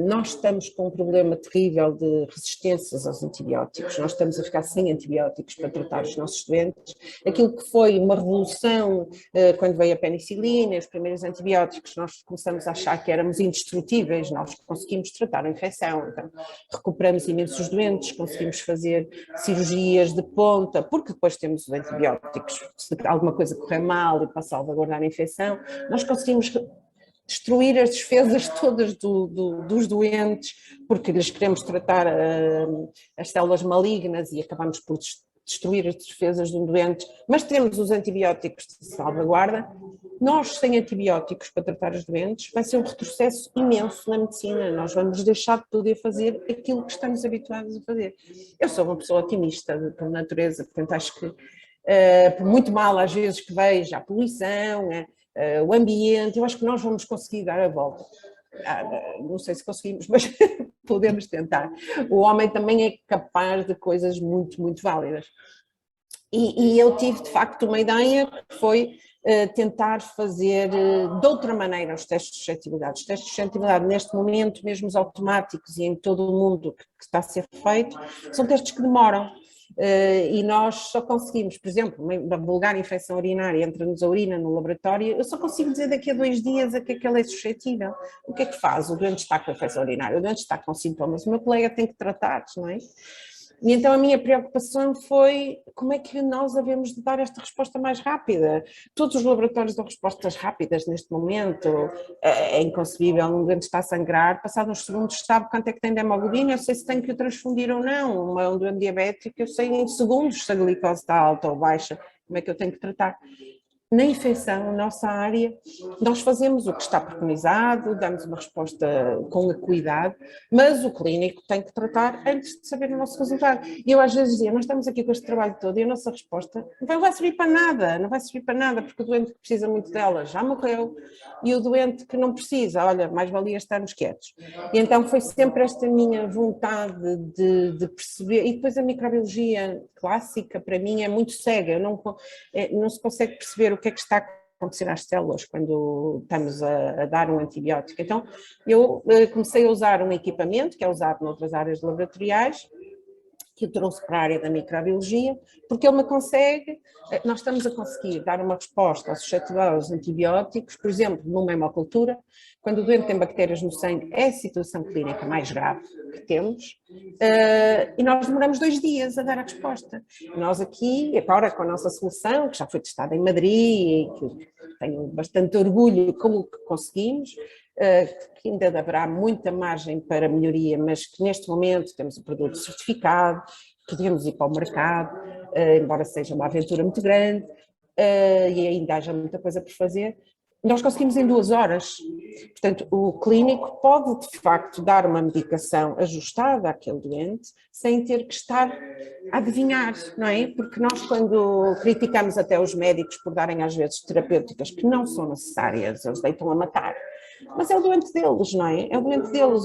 Nós estamos com um problema terrível de resistências aos antibióticos, nós estamos a ficar sem antibióticos para tratar os nossos doentes. Aquilo que foi uma revolução quando veio a penicilina, os primeiros antibióticos, nós começamos a achar que éramos indestrutíveis, nós conseguimos tratar a infecção, então recuperamos imensos doentes, conseguimos fazer cirurgias de ponta, porque depois temos os antibióticos, se alguma coisa correr mal e para salvaguardar a infecção, nós conseguimos destruir as defesas todas dos doentes, porque lhes queremos tratar as células malignas e acabamos por destruir as defesas de um doente, mas temos os antibióticos de salvaguarda. Nós, sem antibióticos para tratar os doentes, vai ser um retrocesso imenso na medicina, nós vamos deixar de poder fazer aquilo que estamos habituados a fazer. Eu sou uma pessoa otimista por natureza, portanto acho que, por muito mal às vezes que veja a poluição, o ambiente, eu acho que nós vamos conseguir dar a volta. Não sei se conseguimos, mas podemos tentar. O homem também é capaz de coisas muito válidas. E eu tive, de facto, uma ideia que foi tentar fazer de outra maneira os testes de suscetibilidade. Os testes de suscetibilidade, neste momento, mesmo os automáticos e em todo o mundo que está a ser feito, são testes que demoram. E nós só conseguimos, por exemplo, uma vulgar infecção urinária entra-nos a urina no laboratório, eu só consigo dizer daqui a 2 dias a que ele é suscetível. O que é que faz? O doente está com infecção urinária, o doente está com sintomas, o meu colega tem que tratar, não é? E então a minha preocupação foi como é que nós havemos de dar esta resposta mais rápida. Todos os laboratórios dão respostas rápidas neste momento, é inconcebível, um doente está a sangrar, passado uns segundos sabe quanto é que tem de hemoglobina, eu sei se tenho que o transfundir ou não, um doente diabético, eu sei em segundos se a glicose está alta ou baixa, como é que eu tenho que tratar. Na infecção, na nossa área, nós fazemos o que está preconizado, damos uma resposta com acuidade, mas o clínico tem que tratar antes de saber o nosso resultado. E eu às vezes dizia, nós estamos aqui com este trabalho todo e a nossa resposta não vai servir para nada, não vai servir para nada, porque o doente que precisa muito dela já morreu e o doente que não precisa, olha, mais valia estarmos quietos. E então foi sempre esta minha vontade de perceber, e depois a microbiologia clássica para mim é muito cega, não se consegue perceber o que é que está a acontecer às células quando estamos a dar um antibiótico. Então eu comecei a usar um equipamento que é usado noutras áreas laboratoriais, que eu trouxe para a área da microbiologia, porque ele me consegue, nós estamos a conseguir dar uma resposta aos antibióticos, por exemplo, numa hemocultura, quando o doente tem bactérias no sangue, é a situação clínica mais grave que temos, e nós demoramos 2 dias a dar a resposta. Nós aqui, agora com a nossa solução, que já foi testada em Madrid, e que tenho bastante orgulho como que conseguimos, que ainda haverá muita margem para melhoria, mas que neste momento temos o produto certificado, podemos ir para o mercado, embora seja uma aventura muito grande, e ainda haja muita coisa por fazer, nós conseguimos em 2 horas. Portanto, o clínico pode de facto dar uma medicação ajustada àquele doente, sem ter que estar a adivinhar, não é? Porque nós quando criticamos até os médicos por darem às vezes terapêuticas que não são necessárias, eles deitam a matar. Mas é o doente deles, não é? É o doente deles,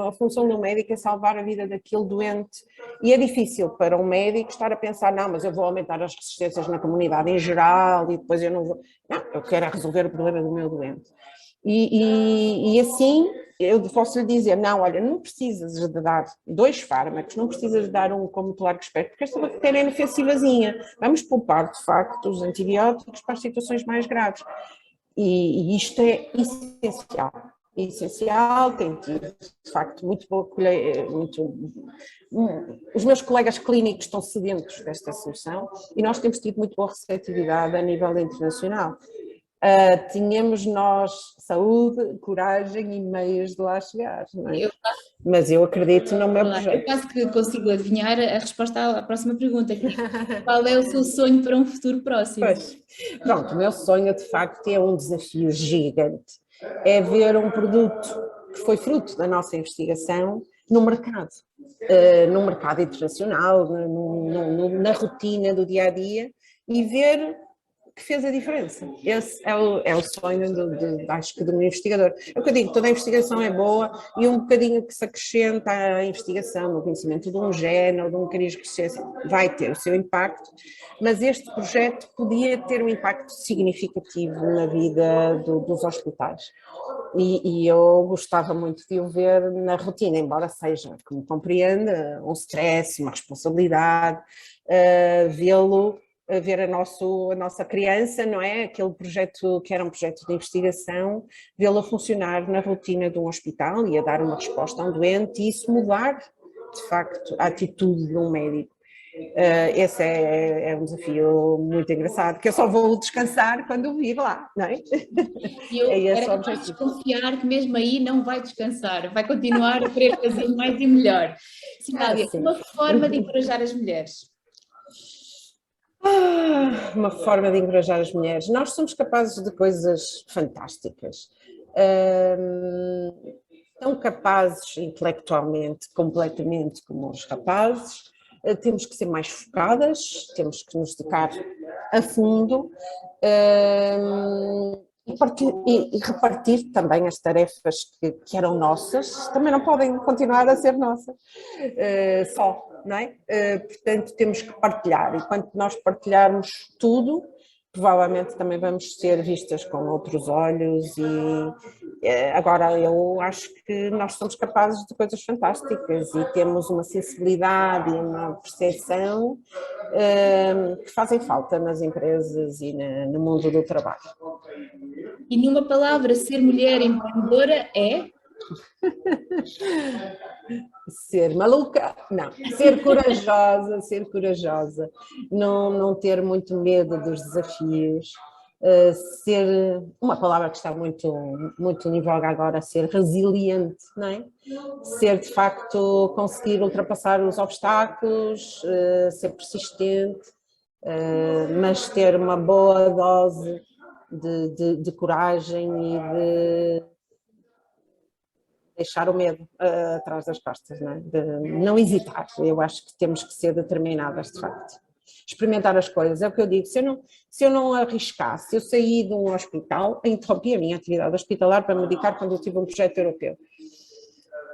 a função do médico é salvar a vida daquele doente e é difícil para um médico estar a pensar, não, mas eu vou aumentar as resistências na comunidade em geral e depois eu não vou... Não, eu quero é resolver o problema do meu doente. E assim, eu posso lhe dizer, não, olha, não precisas de dar 2 fármacos, não precisas de dar um como largo espectro, porque esta bactéria é inofensivazinha. Vamos poupar, de facto, os antibióticos para as situações mais graves. E isto é essencial, tenho tido, de facto, muito boa colheita, os meus colegas clínicos estão sedentos desta solução e nós temos tido muito boa receptividade a nível internacional. Tínhamos nós saúde, coragem e meios de lá chegar, não é? Eu, Mas eu acredito no meu eu projeto. quase que consigo adivinhar a resposta à próxima pergunta, que é, qual é o seu sonho para um futuro próximo? Pois, pronto, o meu sonho de facto é um desafio gigante, é ver um produto que foi fruto da nossa investigação no mercado internacional, na rotina do dia a dia e ver que fez a diferença. Esse é o sonho, acho que, de um investigador. É o que eu digo, toda a investigação é boa e um bocadinho que se acrescenta à investigação, no conhecimento de um gene ou de um mecanismo de resistência, vai ter o seu impacto, mas este projeto podia ter um impacto significativo na vida dos hospitais. E eu gostava muito de o ver na rotina, embora seja, como compreende, um stress, uma responsabilidade, vê-lo ver a nossa criança, não é? Aquele projeto que era um projeto de investigação, vê-lo a funcionar na rotina de um hospital e a dar uma resposta a um doente e isso mudar, de facto, a atitude de um médico. Esse é um desafio muito engraçado, que eu só vou descansar quando vir lá, não é? E eu É esse era o capaz de objetivo. desconfiar que mesmo aí não vai descansar, vai continuar a querer fazer mais e melhor. Cidália, Sim. uma forma de encorajar as mulheres. Uma forma de encorajar as mulheres. Nós somos capazes de coisas fantásticas. Tão capazes intelectualmente, completamente como os rapazes. Temos que ser mais focadas, temos que nos dedicar a fundo e repartir também as tarefas que eram nossas, também não podem continuar a ser nossas, só, não é? Portanto, temos que partilhar e quando nós partilharmos tudo, provavelmente também vamos ser vistas com outros olhos e agora eu acho que nós somos capazes de coisas fantásticas e temos uma sensibilidade e uma percepção que fazem falta nas empresas e no mundo do trabalho. E numa palavra, ser mulher empreendedora é? Ser maluca? Não. Ser corajosa, não ter muito medo dos desafios, ser, uma palavra que está muito, muito em voga agora, ser resiliente, não é? Ser de facto, conseguir ultrapassar os obstáculos, ser persistente, mas ter uma boa dose de coragem e de deixar o medo atrás das costas, não é? De não hesitar. Eu acho que temos que ser determinadas, de facto. Experimentar as coisas, é o que eu digo, se eu não arriscasse, eu saí de um hospital, interrompi a minha atividade hospitalar para me dedicar quando eu tive um projeto europeu.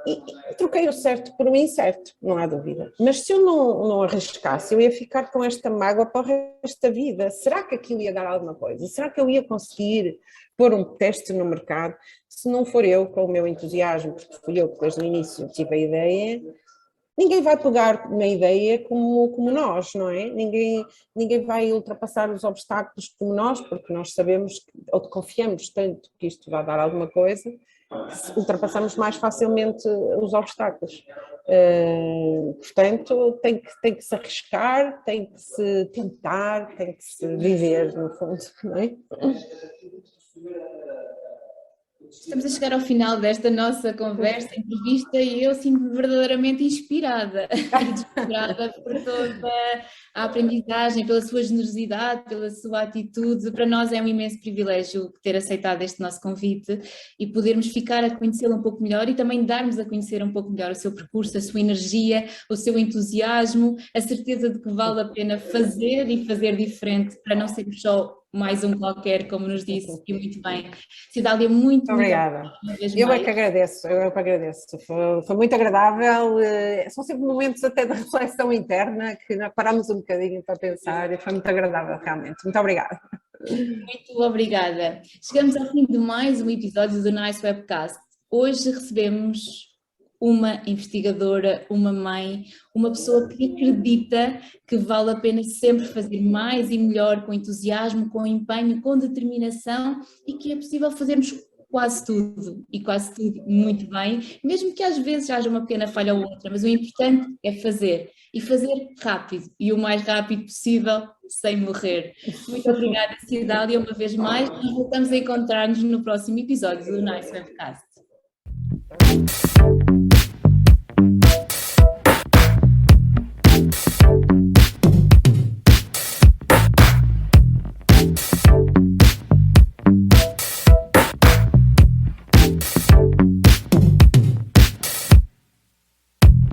E troquei o certo por um incerto, não há dúvida. Mas se eu não arriscasse, eu ia ficar com esta mágoa para o resto da vida. Será que aquilo ia dar alguma coisa? Será que eu ia conseguir pôr um teste no mercado? Se não for eu com o meu entusiasmo, porque fui eu que desde o início tive a ideia, ninguém vai pegar na ideia como nós, não é? Ninguém vai ultrapassar os obstáculos como nós, porque nós sabemos, ou confiamos tanto que isto vai dar alguma coisa, ultrapassamos mais facilmente os obstáculos. Portanto, tem que se arriscar, tem que se tentar, tem que se viver, no fundo, não é? Estamos a chegar ao final desta nossa conversa, entrevista, e eu sinto-me verdadeiramente inspirada, inspirada por toda a aprendizagem, pela sua generosidade, pela sua atitude. Para nós é um imenso privilégio ter aceitado este nosso convite e podermos ficar a conhecê-lo um pouco melhor e também darmos a conhecer um pouco melhor o seu percurso, a sua energia, o seu entusiasmo, a certeza de que vale a pena fazer e fazer diferente para não sermos só mais um qualquer, como nos disse, e muito bem. Cidália, muito Obrigada. Eu é que agradeço, foi muito agradável, são sempre momentos até de reflexão interna que parámos um bocadinho para pensar e foi muito agradável realmente. Muito obrigada. Muito obrigada. Chegamos ao fim de mais um episódio do Nice Webcast. Hoje recebemos uma investigadora, uma mãe, uma pessoa que acredita que vale a pena sempre fazer mais e melhor, com entusiasmo, com empenho, com determinação e que é possível fazermos quase tudo e quase tudo muito bem, mesmo que às vezes haja uma pequena falha ou outra, mas o importante é fazer e fazer rápido e o mais rápido possível sem morrer. Muito obrigada, Cidália, uma vez mais. Nós voltamos a encontrar-nos no próximo episódio do Nice Webcast.